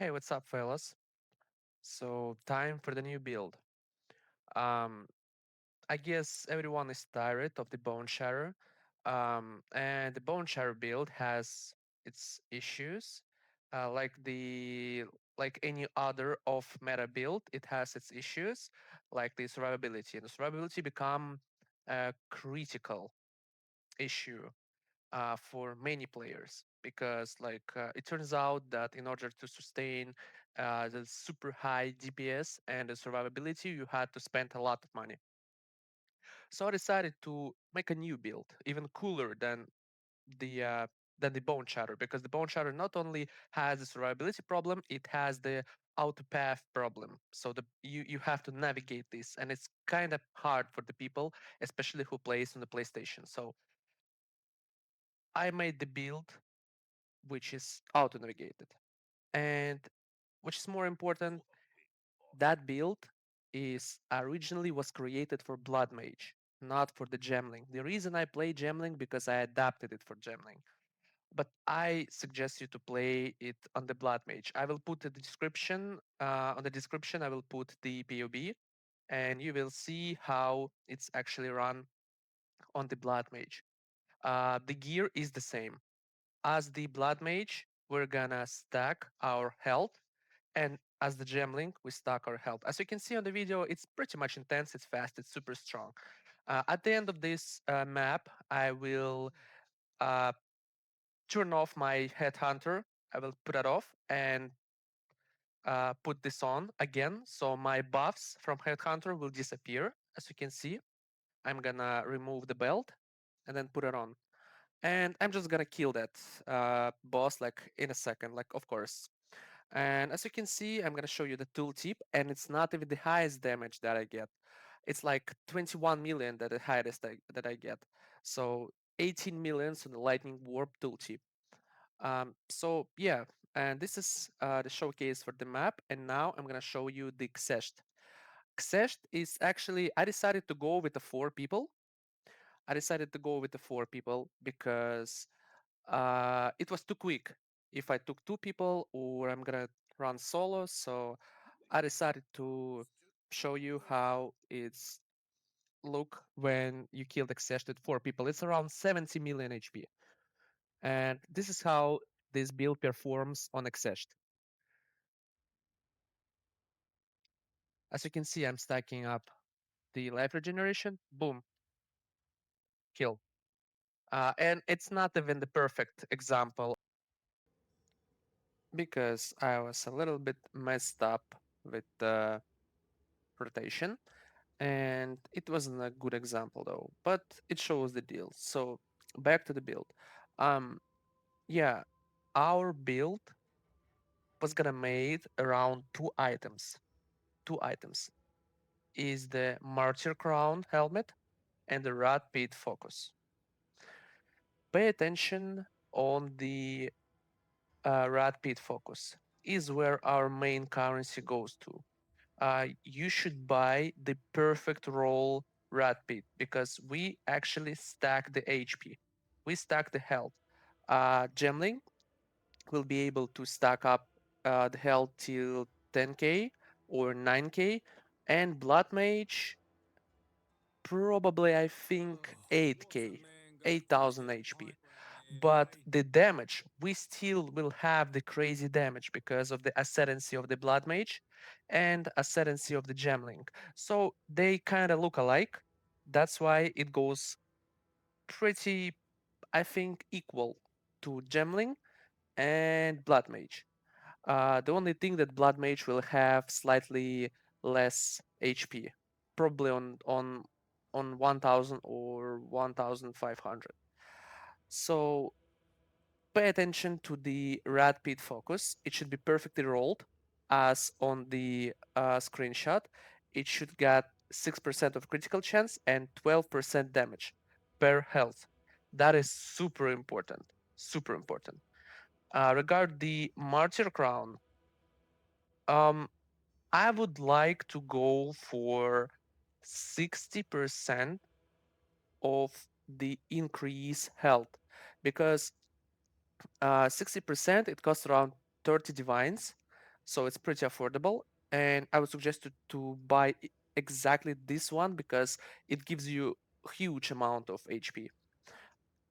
Hey, what's up, fellas? So, time for the new build. Um, I guess everyone is tired of the Bone Shatter, and the Bone Shatter build has its issues, like like any other off meta build. It has its issues, like the survivability, and the survivability become a critical issue for many players because it turns out that in order to sustain the super high DPS and the survivability, you had to spend a lot of money. So I decided to make a new build, even cooler the uh, than the Bone Shatter, because the Bone Shatter not only has the survivability problem, it has the auto path problem. So you have to navigate this, and it's kind of hard for the people, especially who plays on the PlayStation. So I made the build which is auto navigated. And which is more important, that build is originally was created for Blood Mage, not for the Gemling. The reason I play Gemling because I adapted it for Gemling. But I suggest you to play it on the Blood Mage. I will put the description on the description. I will put the POB, and you will see how it's actually run on the Blood Mage. The gear is the same. As the Blood Mage, we're gonna stack our health, and as the Gemling, we stack our health. As you can see on the video, it's pretty much intense, it's fast, it's super strong. At the end of this map, I will uh, turn off my Headhunter. I will put that off and put this on again, so my buffs from Headhunter will disappear. As you can see, I'm gonna remove the belt and then put it on. And I'm just gonna kill that boss like in a second, like of course. And as you can see, I'm gonna show you the tooltip, and it's not even the highest damage that I get. It's like 21 million that the highest that I get. So 18 millions on the lightning warp tooltip. So yeah, and this is the showcase for the map. And now I'm gonna show you the Xesht. Xesht is actually I decided to go with the 4 people. I decided to go with the 4 people because it was too quick. If I took 2 people or I'm gonna run solo, so I decided to show you how it's look when you kill the exhausted 4 people. It's around 70 million HP, and this is how this build performs on exhaust. As you can see, I'm stacking up the life regeneration. Boom, kill. And it's not even the perfect example because I was a little bit messed up with the rotation, and it wasn't a good example though, but it shows the deal. So back to the build. Um, yeah, our build was gonna made around 2 items. 2 items is the Martyr Crown helmet and the Rat Pit Focus. Pay attention on the Rat Pit Focus. Is where our main currency goes to. You should buy the perfect roll Rat Pit because we actually stack the HP. We stack the health. Gemling will be able to stack up the health till 10k or 9k, and Blood Mage probably I think 8k, 8000 HP. But the damage, we still will have the crazy damage because of the ascendancy of the Blood Mage and ascendancy of the Gemling. So they kind of look alike. That's why it goes pretty, I think, equal to Gemling and Blood Mage. The only thing that Blood Mage will have slightly less HP, probably on 1000 or 1500. So pay attention to the Rat Pit focus. It should be perfectly rolled, as on the screenshot. It should get 6% of critical chance and 12% damage per health. That is super important. Super important. Regard the Martyr Crown, um, I would like to go for 60% of the increase health because 60% it costs around 30 divines. so it's pretty affordable. And I would suggest to buy exactly this one because it gives you a huge amount of HP.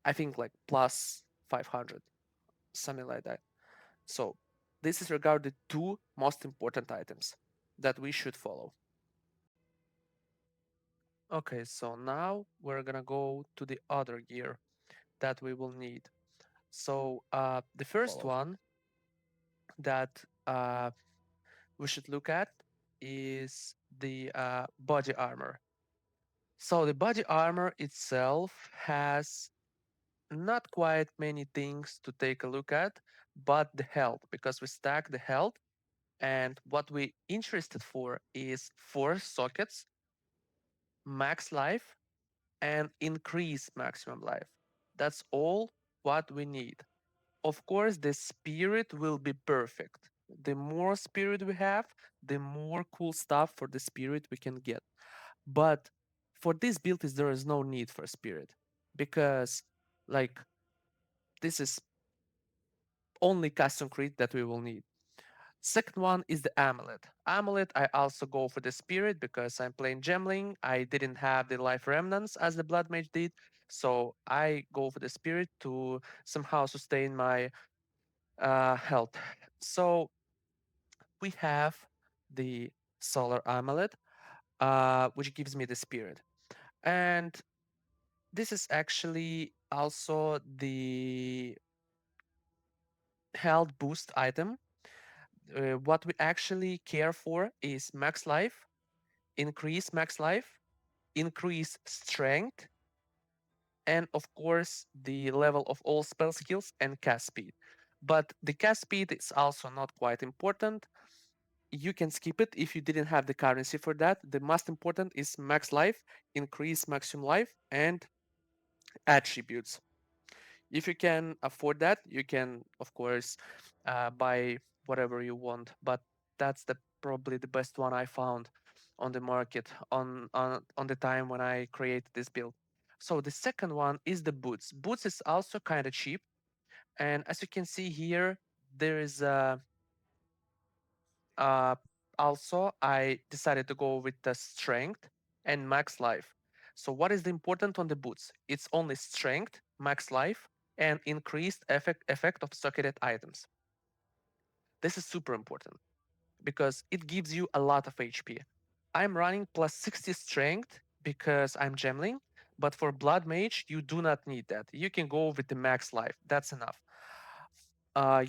I think like plus 500, something like that. So this is regarding the two most important items that we should follow. Okay, so now we're gonna go to the other gear that we will need. So the first one that we should look at is the body armor. So the body armor itself has not quite many things to take a look at, but the health, because we stack the health, and what we interested for is 4 sockets, max life, and increase maximum life. That's all what we need. Of course, the spirit will be perfect. The more spirit we have, the more cool stuff for the spirit we can get. But for this build, there is no need for spirit because, like, this is only custom crit that we will need. Second one is the amulet. Amulet, I also go for the spirit because I'm playing Gemling. I didn't have the life remnants as the blood mage did, so I go for the spirit to somehow sustain my health. So we have the solar amulet, which gives me the spirit, and this is actually also the health boost item. What we actually care for is max life, increase max life, increase strength, and of course the level of all spell skills and cast speed. But the cast speed is also not quite important. You can skip it if you didn't have the currency for that. The most important is max life, increase maximum life, and attributes. If you can afford that, you can of course buy whatever you want. But that's the probably the best one I found on the market on the time when I created this build. So the second one is the boots. Boots is also kind of cheap, and as you can see here, there is a uh, also, I decided to go with the strength and max life. So what is the important on the boots? It's only strength, max life, and increased effect of socketed items. This is super important because it gives you a lot of HP. I'm running plus 60 strength because I'm gemling, but for blood mage, you do not need that. You can go with the max life. That's enough.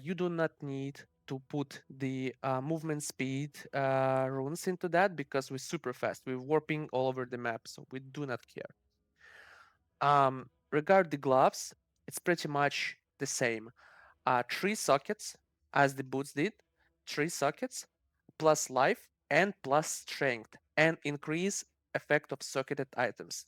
You do not need to put the movement speed runes into that because we're super fast. We're warping all over the map, so we do not care. Regard the gloves, it's pretty much the same. 3 sockets, as the boots did, 3 sockets, plus life and plus strength, and increase effect of socketed items.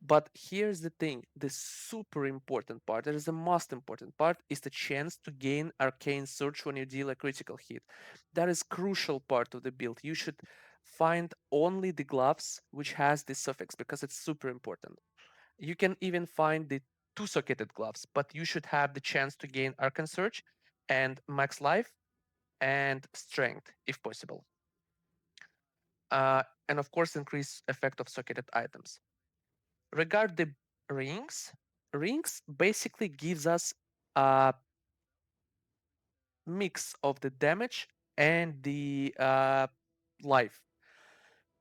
But here's the thing, the super important part, that is the most important part, is the chance to gain arcane surge when you deal a critical hit. That is crucial part of the build. You should find only the gloves which has this suffix because it's super important. You can even find the 2 socketed gloves, but you should have the chance to gain arcane surge and max life and strength if possible. And of course increase effect of socketed items. Regard the rings, rings basically gives us a mix of the damage and the life.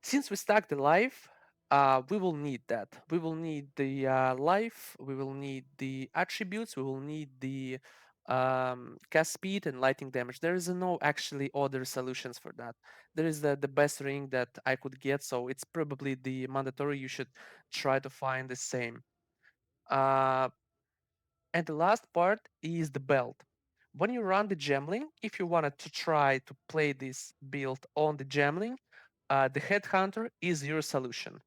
Since we stack the life, we will need that. We will need the life, we will need the attributes, we will need the cast speed and lighting damage. There is no actually other solutions for that. There is the best ring that I could get, so it's probably the mandatory. You should try to find the same. Uh, and the last part is the belt. When you run the Gemling, if you wanted to try to play this build on the Gemling, the Headhunter is your solution.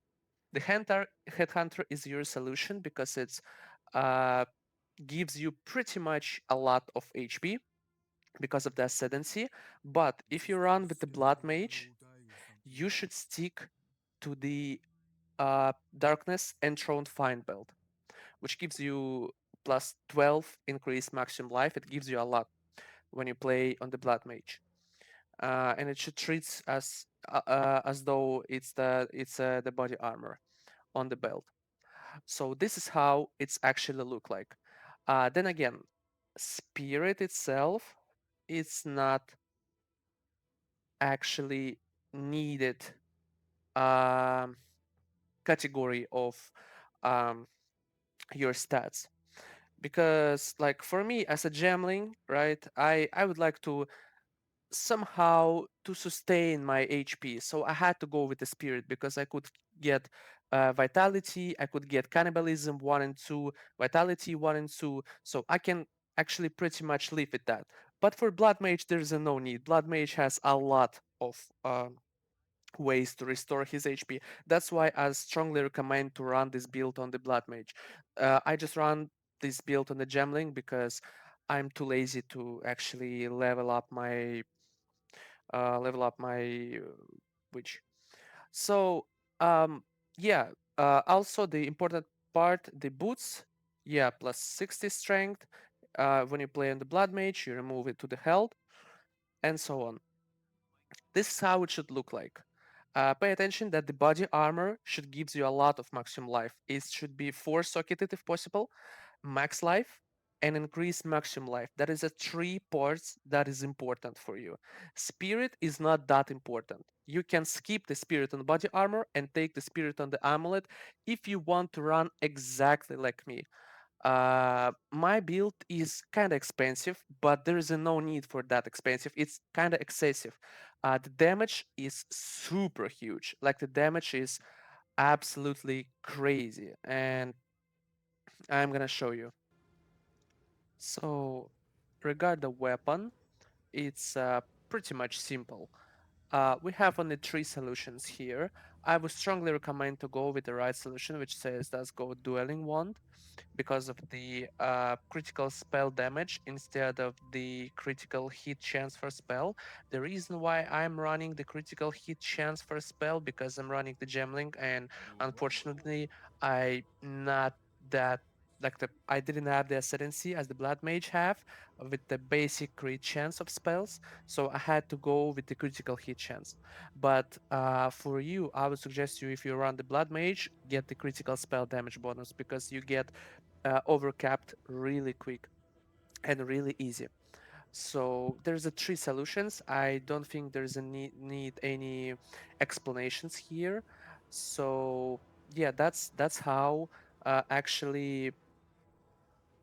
The Headhunter is your solution because it's gives you pretty much a lot of HP because of the ascendancy. But if you run with the Blood Mage, you should stick to the Darkness Enthroned Find build, which gives you plus 12 increased maximum life. It gives you a lot when you play on the Blood Mage. and it should treat as though it's the body armor on the belt. So this is how it's actually look like. Then again, spirit itself, it's not actually needed um, category of um, your stats, because like for me as a gemling, right, I would like to somehow to sustain my HP. So I had to go with the spirit because I could get vitality, I could get cannibalism 1 and 2, vitality 1 and 2. So I can actually pretty much live with that. But for blood mage, there's a no need. Blood mage has a lot of ways to restore his HP. That's why I strongly recommend to run this build on the blood mage. I just run this build on the gemling because I'm too lazy to actually level up my witch. So um yeah, also the important part, the boots, yeah, plus 60 strength. When you play on the blood mage, you remove it to the health, and so on. This is how it should look like. Pay attention that the body armor should gives you a lot of maximum life. It should be 4 socketed if possible, max life, and increase maximum life. That is a 3 parts that is important for you. Spirit is not that important. You can skip the spirit on the body armor and take the spirit on the amulet if you want to run exactly like me. My build is kind of expensive, but there is no need for that expensive. It's kind of excessive. The damage is super huge. Like the damage is absolutely crazy, and I'm gonna show you. So, regard the weapon, it's pretty much simple. We have only 3 solutions here. I would strongly recommend to go with the right solution, which says let's go dueling wand, because of the critical spell damage instead of the critical hit chance for spell. The reason why I'm running the critical hit chance for spell because I'm running the Gemling, and unfortunately I not that like the I didn't have the ascendancy as the blood mage have with the basic crit chance of spells, so I had to go with the critical hit chance. But for you, I would suggest you, if you run the blood mage, get the critical spell damage bonus because you get overcapped really quick and really easy. So there's a 3 solutions. I don't think there's a need any explanations here. So yeah, that's how actually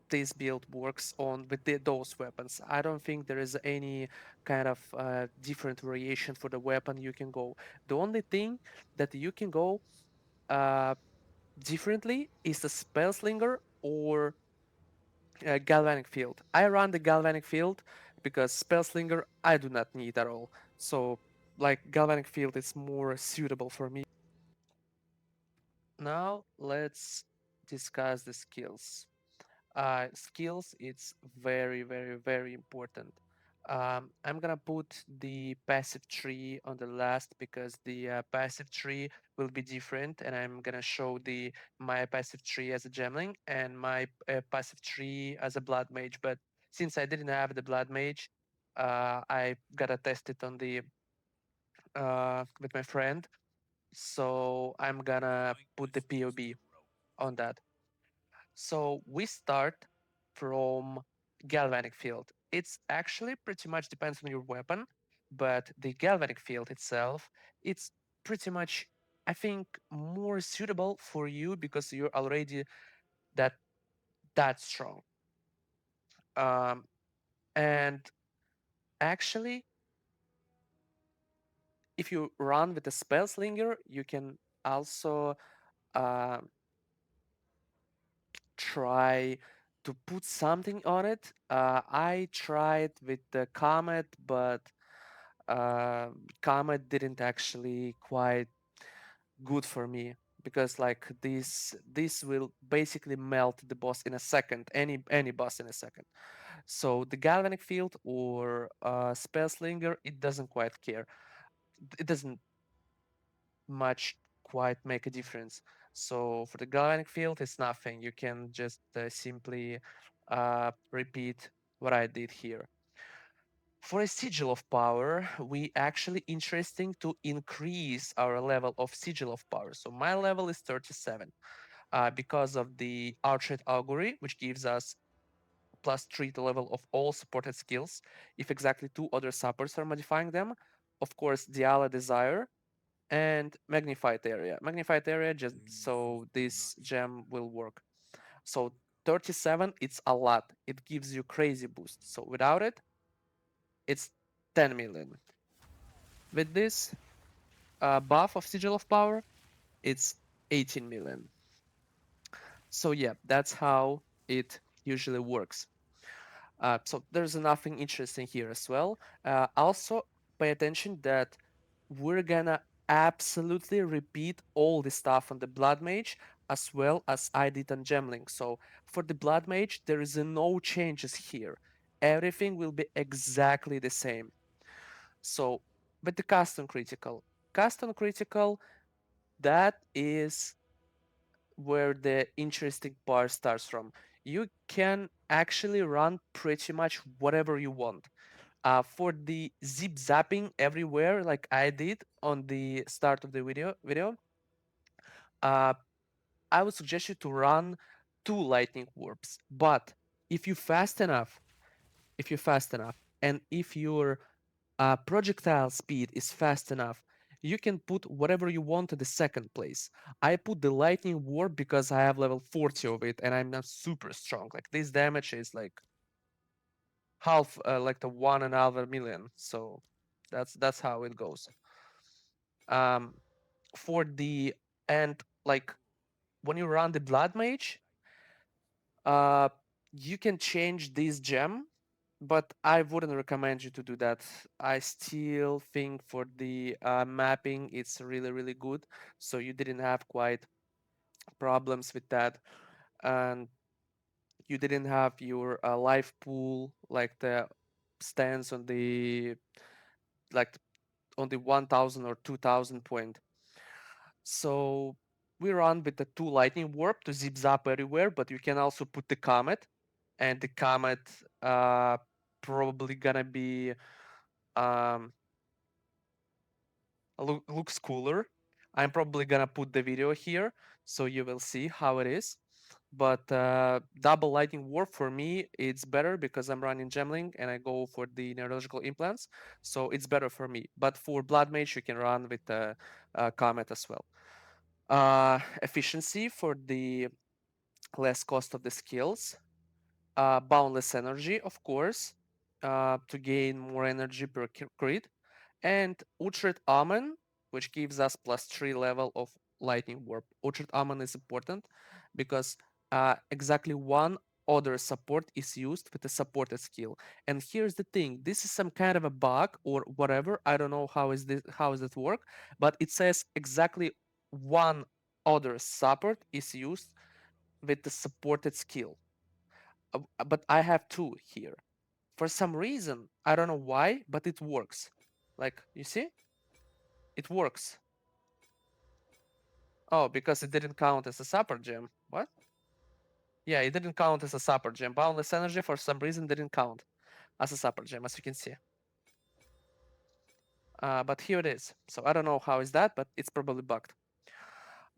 this build works on with those weapons. I don't think there is any kind of different variation for the weapon you can go. The only thing that you can go uh, differently is the spell slinger or galvanic field. I run the galvanic field because spellslinger I do not need at all. So like galvanic field is more suitable for me. Now let's discuss the skills. Skills, it's very, very, very important. I'm gonna put the passive tree on the last because the passive tree will be different, and I'm gonna show the my passive tree as a gemling and my passive tree as a blood mage. But since I didn't have the blood mage, I gotta test it on the with my friend. So I'm gonna put the POB on that. So we start from galvanic field. It's actually pretty much depends on your weapon, but the galvanic field itself, it's pretty much, I think, more suitable for you because you're already that that strong. Um, and actually, if you run with a spell slinger, you can also uh, try to put something on it. I tried with the comet, but comet didn't actually quite good for me because like this will basically melt the boss in a second, any boss in a second. So the galvanic field or spell slinger, it doesn't quite care. It doesn't much quite make a difference. So for the galvanic field, it's nothing. You can just simply repeat what I did here. For a sigil of power, we actually interesting to increase our level of sigil of power. So my level is 37 because of the Archate Augury, which gives us +3 to level of all supported skills if exactly two other supports are modifying them. Of course, Diala Desire and Magnified Area. Magnified Area just so this gem will work. So 37, it's a lot. It gives you crazy boost. So without it, it's 10 million. With this buff of Sigil of Power, it's 18 million. So yeah, that's how it usually works. So there's nothing interesting here as well. Also, pay attention that we're gonna absolutely repeat all the stuff on the Blood Mage as well as I did on Gemling. So for the Blood Mage, there is no changes here. Everything will be exactly the same. So, but the custom critical, that is where the interesting part starts from. You can actually run pretty much whatever you want. For the zip zapping everywhere, like I did on the start of the video, uh, I would suggest you to run 2 lightning warps. But if you fast enough, and if your projectile speed is fast enough, you can put whatever you want to the second place. I put the lightning warp because I have level 40 of it and I'm not super strong. Like this damage is like half, like the 1.5 million. So that's how it goes. Um, for the and like when you run the blood mage, uh, you can change this gem, but I wouldn't recommend you to do that. I still think for the mapping, it's really good. So you didn't have quite problems with that, and you didn't have your life pool like the stands on the like on the 1000 or 2000 point. So we run with the 2 lightning warp to zip zap everywhere, but you can also put the comet, and the comet uh probably gonna be um looks cooler. I'm probably gonna put the video here so you will see how it is. But double lightning warp for me it's better because I'm running Gemling and I go for the neurological implants, so it's better for me. But for blood mage you can run with the comet as well. Efficiency for the less cost of the skills. Boundless energy, of course, to gain more energy per crit, and Uhtred Amen, which gives us +3 level of lightning warp. Uhtred Amen is important because exactly one other support is used with a supported skill. And here's the thing: this is some kind of a bug or whatever. I don't know how does it work, but it says exactly one other support is used with the supported skill. But I have two here. For some reason, I don't know why, but it works. Like, you see? It works. Oh, because it didn't count as a super gem. What? Yeah, it didn't count as a super gem. Boundless energy for some reason didn't count as a super gem, as you can see. But here it is. So I don't know how is that, but it's probably bugged.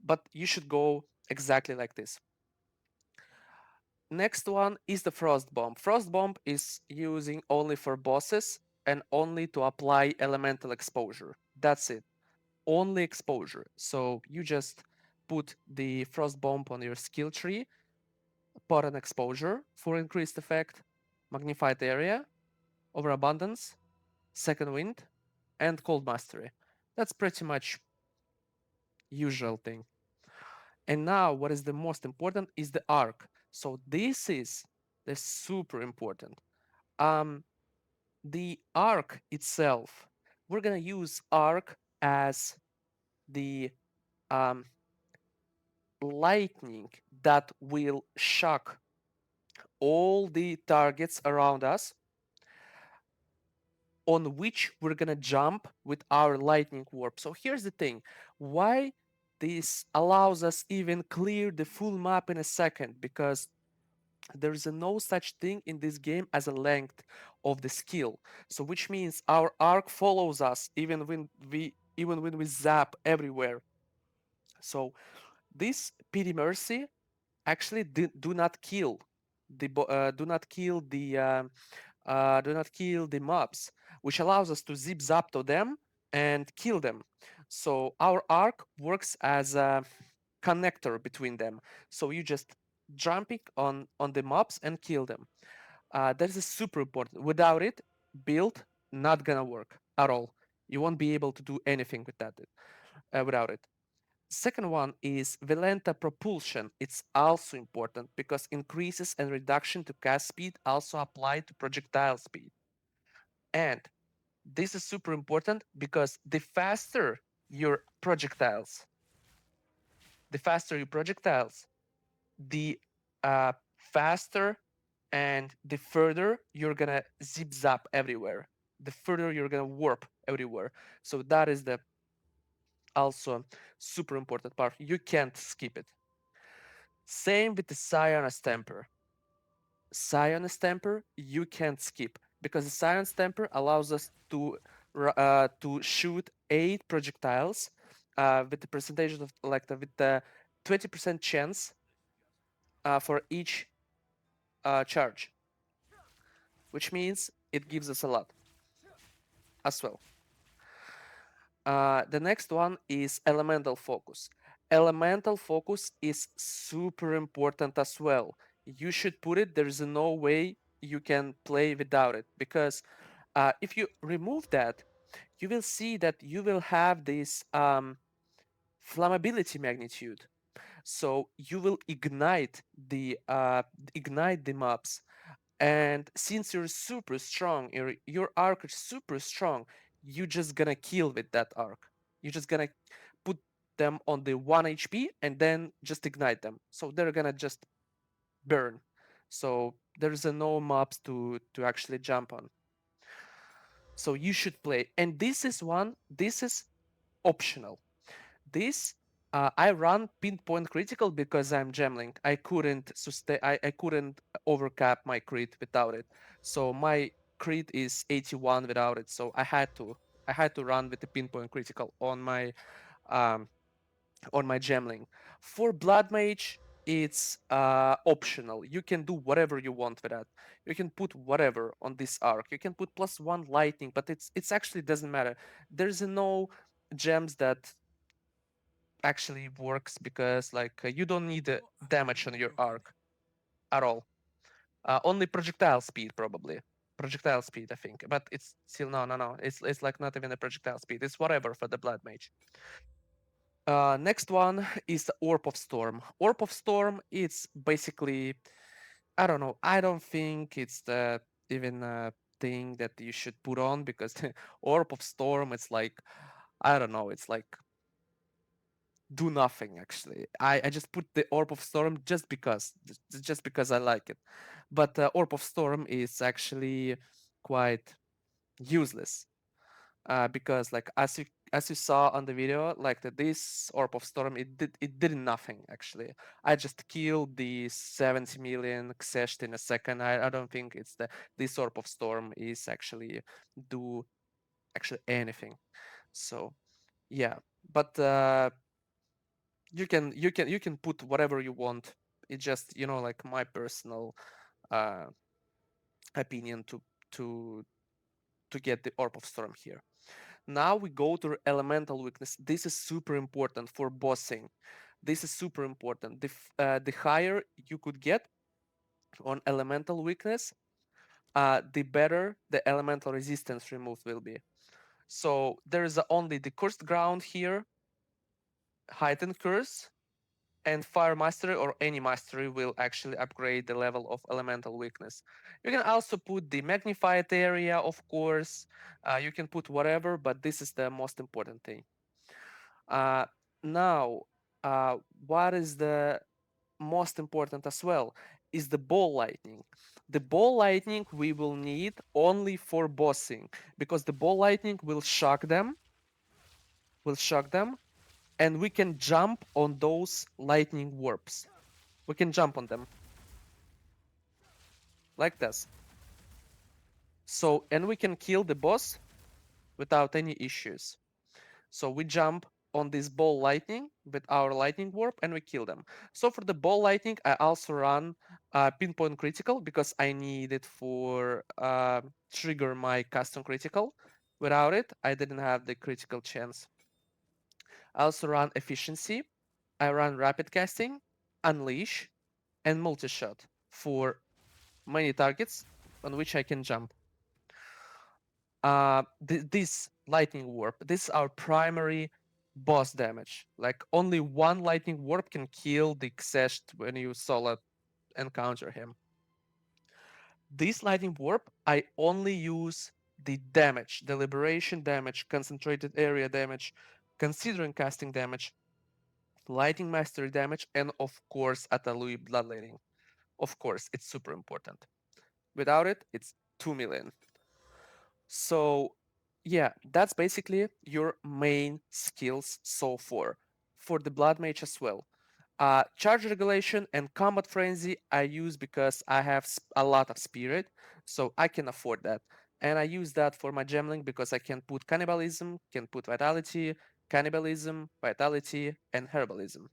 But you should go exactly like this. Next one is the Frost Bomb. Frost Bomb is using only for bosses and only to apply elemental exposure. That's it. Only exposure. So you just put the Frost Bomb on your skill tree, put an exposure for increased effect, magnified area, overabundance, second wind, and cold mastery. That's pretty much usual thing. And now what is the most important is the arc. So this is the super important. Um, the arc itself, we're gonna use arc as the um, lightning that will shock all the targets around us on which we're gonna jump with our lightning warp. So here's the thing, why this allows us even clear the full map in a second, because there is no such thing in this game as a length of the skill. So which means our arc follows us even when we zap everywhere. So this pity mercy actually do not kill the do not kill the mobs, which allows us to zip zap to them and kill them. So our arc works as a connector between them. So you just jumping on the mobs and kill them. That is super important. Without it, build not gonna work at all. You won't be able to do anything with that without it. Second one is Velenta propulsion. It's also important because increases and reduction to cast speed also apply to projectile speed. And this is super important because the faster your projectiles, the faster your projectiles, the faster and the further you're gonna zip zap everywhere. The further you're gonna warp everywhere. So that is the also super important part. You can't skip it. Same with the Scion's Temper. Scion's Temper you can't skip because the Scion's Temper allows us to shoot 8 projectiles with the percentage of with the 20% chance for each charge, which means it gives us a lot as well. The next one is Elemental Focus. Elemental Focus is super important as well. You should put it. There's no way you can play without it because if you remove that, you will see that you will have this flammability magnitude. So you will ignite the mobs, and since you're super strong, your arc is super strong, you're just gonna kill with that arc. You're just gonna put them on the 1 HP and then just ignite them. So they're gonna just burn. So there's no mobs to actually jump on. So you should play. And this is optional. This I run pinpoint critical because I'm Gemling. I couldn't sustain. I couldn't overcap my crit without it. So my crit is 81 without it. So I had to run with the pinpoint critical um on my Gemling. For Blood Mage, it's optional. You can do whatever you want with that. You can put whatever on this arc. You can put +1 lightning, but it's actually doesn't matter. There's no gems that actually works because you don't need damage on your arc at all. Only projectile speed probably. Projectile speed, I think, but it's still no. It's like not even a projectile speed. It's whatever for the blood mage. Next one is the Orb of Storm. Orb of Storm, it's basically I don't know. I don't think it's the even a thing that you should put on because Orb of Storm, it's like I don't know. It's like do nothing actually. I just put the Orb of Storm just because I like it. But Orb of Storm is actually quite useless because as you saw on the video, this Orb of Storm it did nothing actually. I just killed the 70 million Xesht in a second. I don't think it's this Orb of Storm is actually do actually anything. So yeah, but you can put whatever you want. It's just like my personal uh opinion to to get the Orb of Storm here. Now we go to elemental weakness. This is super important for bossing. This is super important. The higher you could get on elemental weakness, the better the elemental resistance removed will be. So there is only the cursed ground here, heightened curse, and fire mastery or any mastery will actually upgrade the level of elemental weakness. You can also put the magnified area, of course. You can put whatever, but this is the most important thing. uh, Now, what is the most important as well is the ball lightning. The ball lightning we will need only for bossing because the ball lightning will shock them, and we can jump on those lightning warps. We can jump on them. like this. So, and we can kill the boss without any issues. So we jump on this ball lightning with our lightning warp and we kill them. So for the ball lightning, I also run pinpoint critical because I need it for trigger my custom critical. Without it, I didn't have the critical chance. I also run efficiency. I run rapid casting, unleash, and multi-shot for many targets on which I can jump. This lightning warp, this is our primary boss damage. Like only one lightning warp can kill the Xesh when you solo encounter him. This lightning warp, I only use the damage, the liberation damage, concentrated area damage, considering casting damage, lightning mastery damage, and of course Atalui bloodletting. Of course, it's super important. Without it, it's 2 million. So yeah, that's basically your main skills so far for the Blood Mage as well. Charge regulation and combat frenzy I use because I have a lot of spirit, so I can afford that. And I use that for my Gemling because I can put cannibalism, can put vitality, cannibalism, vitality, and herbalism.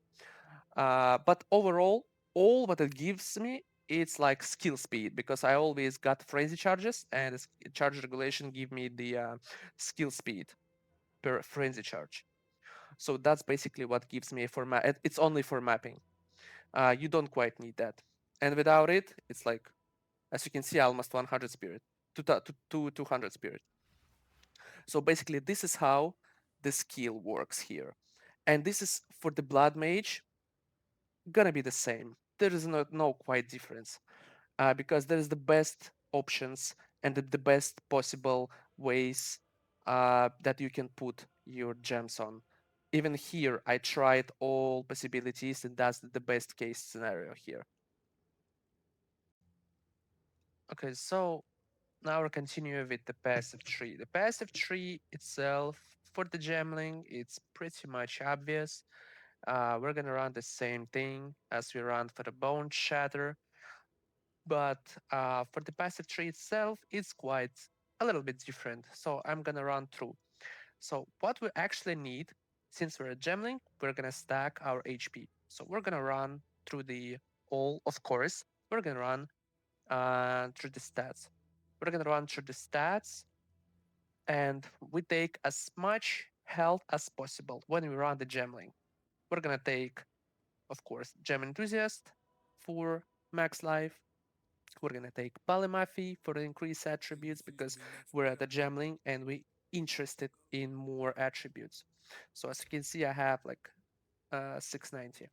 But overall, all what it gives me, it's like skill speed because I always got frenzy charges and charge regulation give me the skill speed per frenzy charge. So that's basically what gives me for map. It's only for mapping. You don't quite need that. And without it, it's like, as you can see, almost 100 spirit, to 200 spirit. So basically, this is how the skill works here. And this is for the Blood Mage, gonna be the same. There is no quite difference because there is the best options and the best possible ways that you can put your gems on. Even here, I tried all possibilities, and that's the best case scenario here. Okay, so now we're continuing with the passive tree. The passive tree itself for the gemling, it's pretty much obvious. We're gonna run the same thing as we run for the bone shatter, but for the passive tree itself, it's quite a little bit different. So I'm gonna run through. So what we actually need, since we're a gemling, we're gonna stack our HP. So we're gonna run through the all, of course, we're gonna run through the stats. We're gonna run through the stats and we take as much health as possible when we run the gemling. We're gonna take, of course, gem enthusiast for max life. We're gonna take Polymathy for the increased attributes because we're at the Gemling and we interested in more attributes. So as you can see, I have like 690.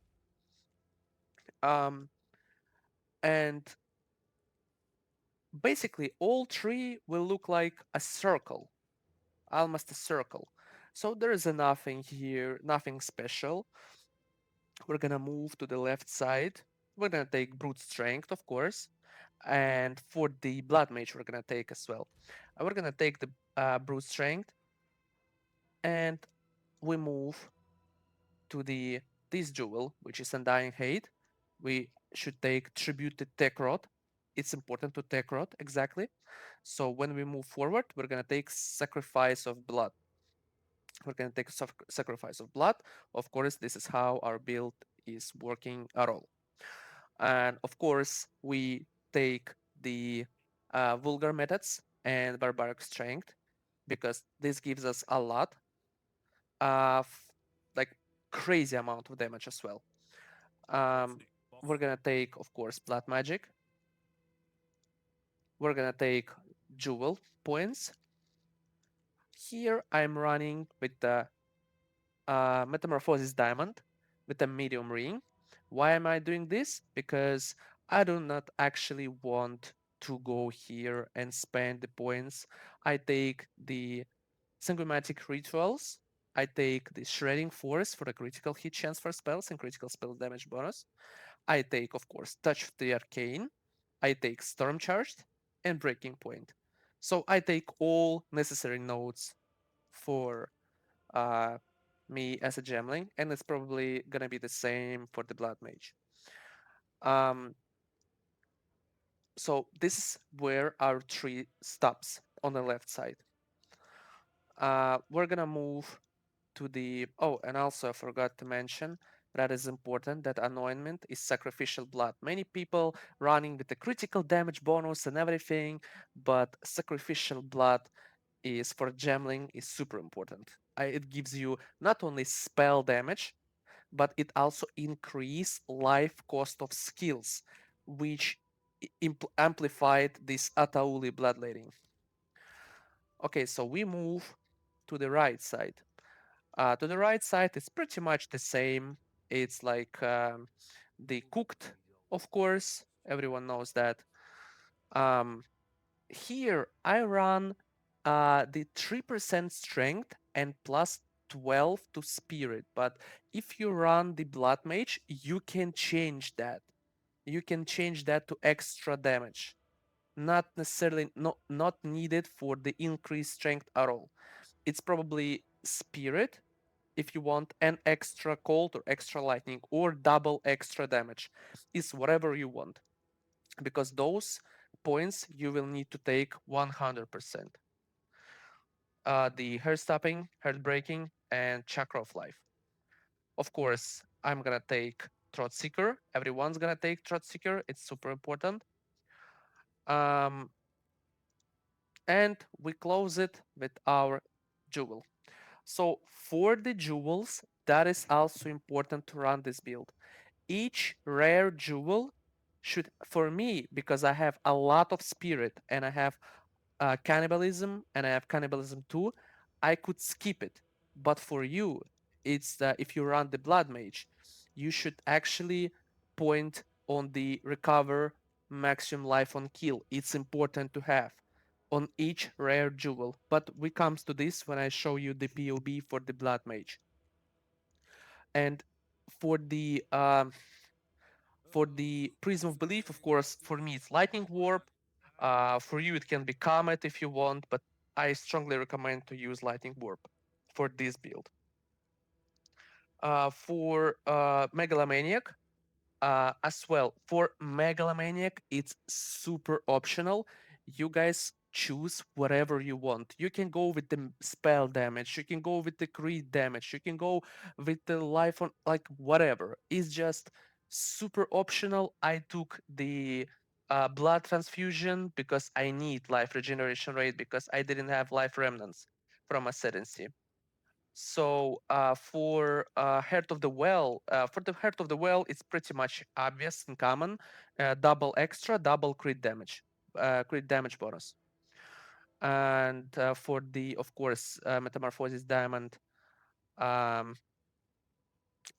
Um, and basically all three will look like a circle, almost a circle. So there is nothing here, nothing special. We're gonna move to the left side. We're gonna take brute strength, of course, and for the blood mage, we're gonna take as well. We're gonna take the brute strength, and we move to the this jewel, which is Undying Hate. We should take Tribute to Tekrot. It's important to Tekrot, exactly. So when we move forward, we're gonna take Sacrifice of Blood. We're gonna take Sacrifice of Blood. Of course, this is how our build is working at all. And of course, we take the Vulgar Methods and Barbaric Strength because this gives us a lot of like crazy amount of damage as well. Um, we're gonna take, of course, Blood Magic. We're gonna take Jewel points. Here I'm running with the Metamorphosis Diamond with a medium ring. Why am I doing this? Because I do not actually want to go here and spend the points. I take the Sanguimatic Rituals. I take the Shredding Force for the critical hit chance for spells and critical spell damage bonus. I take, of course, Touch of the Arcane. I take Storm Charged and Breaking Point. So I take all necessary nodes for uh, me as a Gemling, and it's probably gonna be the same for the Blood Mage. Um, So this is where our tree stops on the left side. We're gonna move to the, oh, and also I forgot to mention that is important, that anointment is sacrificial blood. Many people running with the critical damage bonus and everything, but sacrificial blood is for Gemling is super important. It gives you not only spell damage, but it also increase life cost of skills, which amplified this Atauli bloodletting. Okay, so we move to the right side. To the right side, it's pretty much the same. It's like the cooked, of course. Everyone knows that. Um, Here, I run the 3% strength and plus 12 to spirit. But if you run the blood mage, you can change that. You can change that to extra damage. Not necessarily, not needed for the increased strength at all. It's probably spirit if you want an extra cold or extra lightning or double extra damage. Is whatever you want, because those points you will need to take 100%. The heart stopping, heart breaking, and chakra of life. Of course, I'm gonna take Throat Seeker. Everyone's gonna take Throat Seeker. It's super important. Um, and we close it with our jewel. So for the jewels, that is also important to run this build. Each rare jewel should, for me, because I have a lot of spirit and I have cannibalism and I have cannibalism too, I could skip it. But for you, it's if you run the blood mage, you should actually point on the recover maximum life on kill. It's important to have on each rare jewel. But we comes to this when I show you the POB for the blood mage. And for the um, for the Prism of Belief, of course, for me it's Lightning Warp. For you, it can be Comet if you want, but I strongly recommend to use Lightning Warp for this build. For Megalomaniac, as well, for Megalomaniac, it's super optional. You guys choose whatever you want. You can go with the spell damage, you can go with the crit damage, you can go with the life on, like whatever. It's just super optional. I took the blood transfusion because I need life regeneration rate because I didn't have life remnants from Ascendancy. So for Heart of the Well, for the Heart of the Well, it's pretty much obvious and common. Double extra, double crit damage bonus. And for the, of course, Metamorphosis Diamond, um,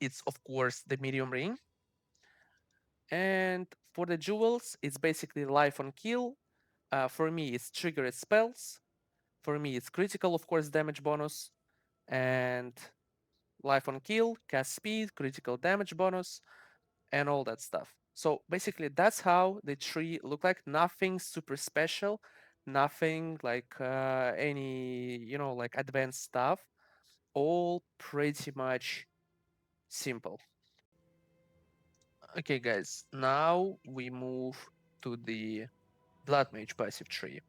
it's of course the medium ring. And for the jewels, it's basically life on kill. For me, it's triggered spells. For me, it's critical, of course, damage bonus. And life on kill, cast speed, critical damage bonus, and all that stuff. So basically, that's how the tree look like. Nothing super special, nothing like any like advanced stuff. All pretty much simple. Okay, guys. Now we move to the Blood Mage passive tree.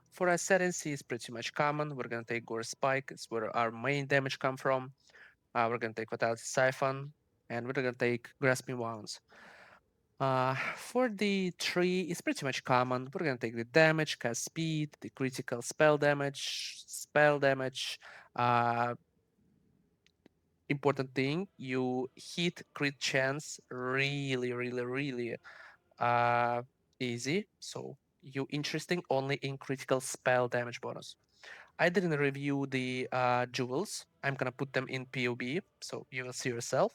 For Ascendancy, it's pretty much common. We're gonna take Gore Spike. It's where our main damage come from. We're gonna take Vitality Siphon, and we're gonna take Grasping Wounds. For the tree, it's pretty much common. We're gonna take the damage, cast speed, the critical spell damage. Uh, Important thing, you hit crit chance really, really, really uh, easy. So you interesting only in critical spell damage bonus. I didn't review the jewels. I'm gonna put them in POB, so you will see yourself.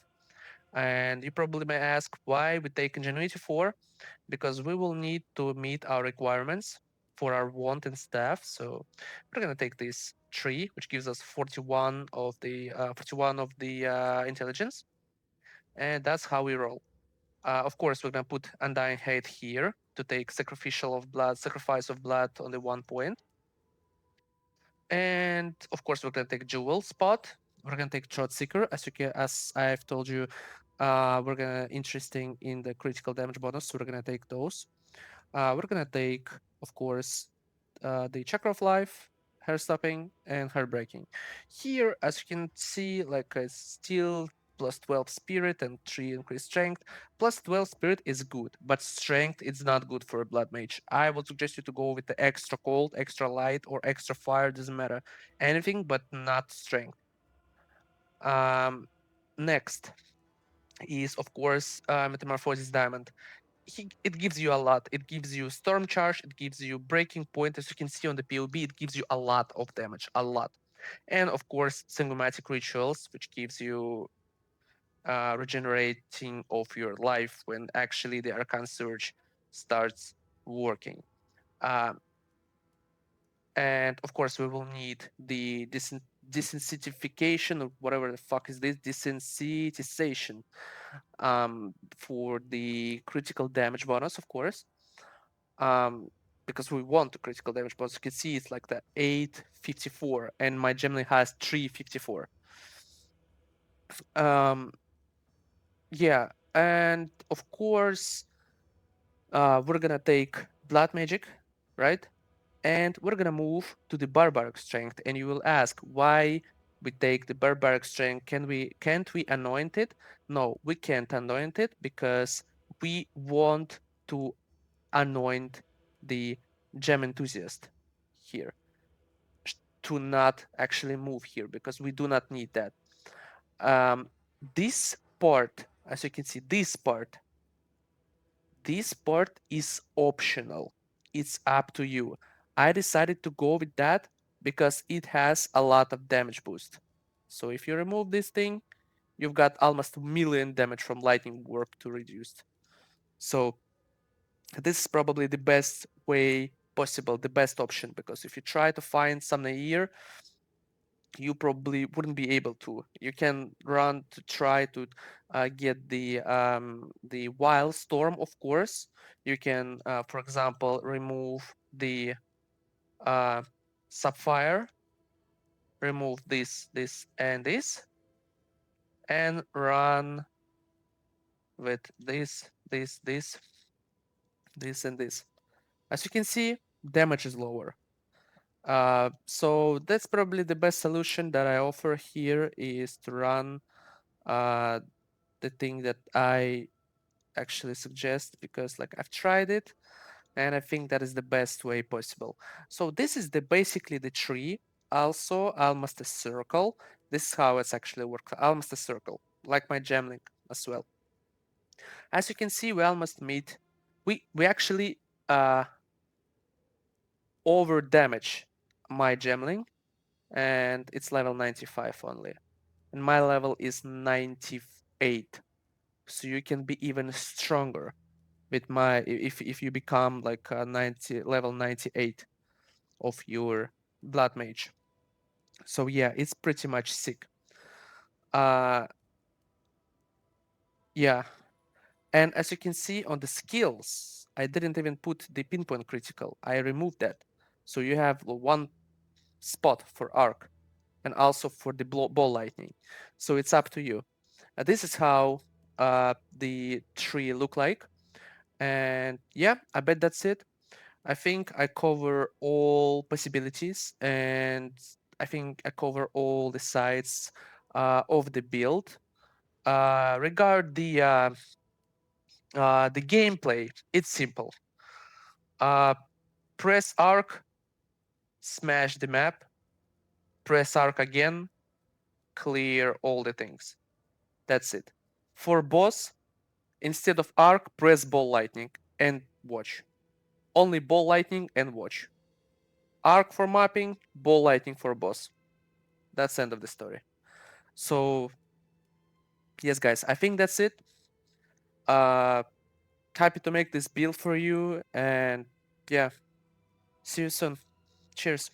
And you probably may ask why we take Ingenuity 4, because we will need to meet our requirements for our want and staff. So we're gonna take this 3, which gives us 41 of the intelligence, and that's how we roll. Of course, we're gonna put Undying Hate here to take sacrifice of blood on the 1 point. And of course, we're gonna take Jewel Spot. We're gonna take Throat Seeker, as I've told you. We're gonna interesting in the critical damage bonus, so we're gonna take those. we're gonna take, of course, the Chakra of Life, Hair Stopping, and Hair Breaking. Here, as you can see, like a Steel plus 12 Spirit and 3 increased Strength. Plus 12 Spirit is good, but Strength is not good for a Blood Mage. I would suggest you to go with the extra Cold, extra Light, or extra Fire, doesn't matter. Anything but not Strength. Next is, of course, Metamorphosis Diamond. It gives you a lot. It gives you Storm Charge, it gives you Breaking Point. As you can see on the PoB, it gives you a lot of damage, a lot. And of course, Syngomatic Rituals, which gives you regenerating of your life when actually the Arcane Surge starts working. Um, and of course, we will need the desensitification or whatever the fuck is this, desensitization, for the critical damage bonus, of course. Because we want the critical damage bonus. You can see it's like the 854, and my Gemling has 354. Yeah, and of course, we're gonna take Blood Magic, right? And we're gonna move to the Barbaric Strength, and you will ask why we take the Barbaric Strength. Can't we anoint it? No, we can't anoint it because we want to anoint the Gem Enthusiast here to not actually move here because we do not need that. Um, this part, as you can see, this part is optional. It's up to you. I decided to go with that because it has a lot of damage boost. So if you remove this thing, you've got almost a million damage from lightning warp to reduced. So this is probably the best way possible, the best option, because if you try to find something here, you probably wouldn't be able to. You can run to try to get the wild storm, of course. You can, for example, remove the uh, sapphire, remove and run with this, and this. As you can see, damage is lower. So that's probably the best solution that I offer here is to run uh, the thing that I actually suggest because like I've tried it and I think that is the best way possible. So this is the basically the tree. Also, almost a circle. This is how it's actually works. Almost a circle, like my Gemling as well. As you can see, we almost meet. We actually over damage my Gemling, and it's level 95 only, and my level is 98. So you can be even stronger with my if you become like 90 level 98 of your blood mage. So yeah, it's pretty much sick. Uh yeah, and as you can see on the skills, I didn't even put the pinpoint critical. I removed that. So you have one spot for arc and also for the ball lightning. So it's up to you. This is how the tree look like. And yeah, I bet that's it. I think I cover all possibilities, and I think I cover all the sides of the build. Regard the gameplay, it's simple. Uh, press arc, smash the map. Press arc again, clear all the things. That's it. For boss, instead of arc, press ball lightning and watch. Only ball lightning and watch. Arc for mapping, ball lightning for boss. That's the end of the story. So yes, guys, I think that's it. Uh, happy to make this build for you, and yeah, see you soon. Cheers.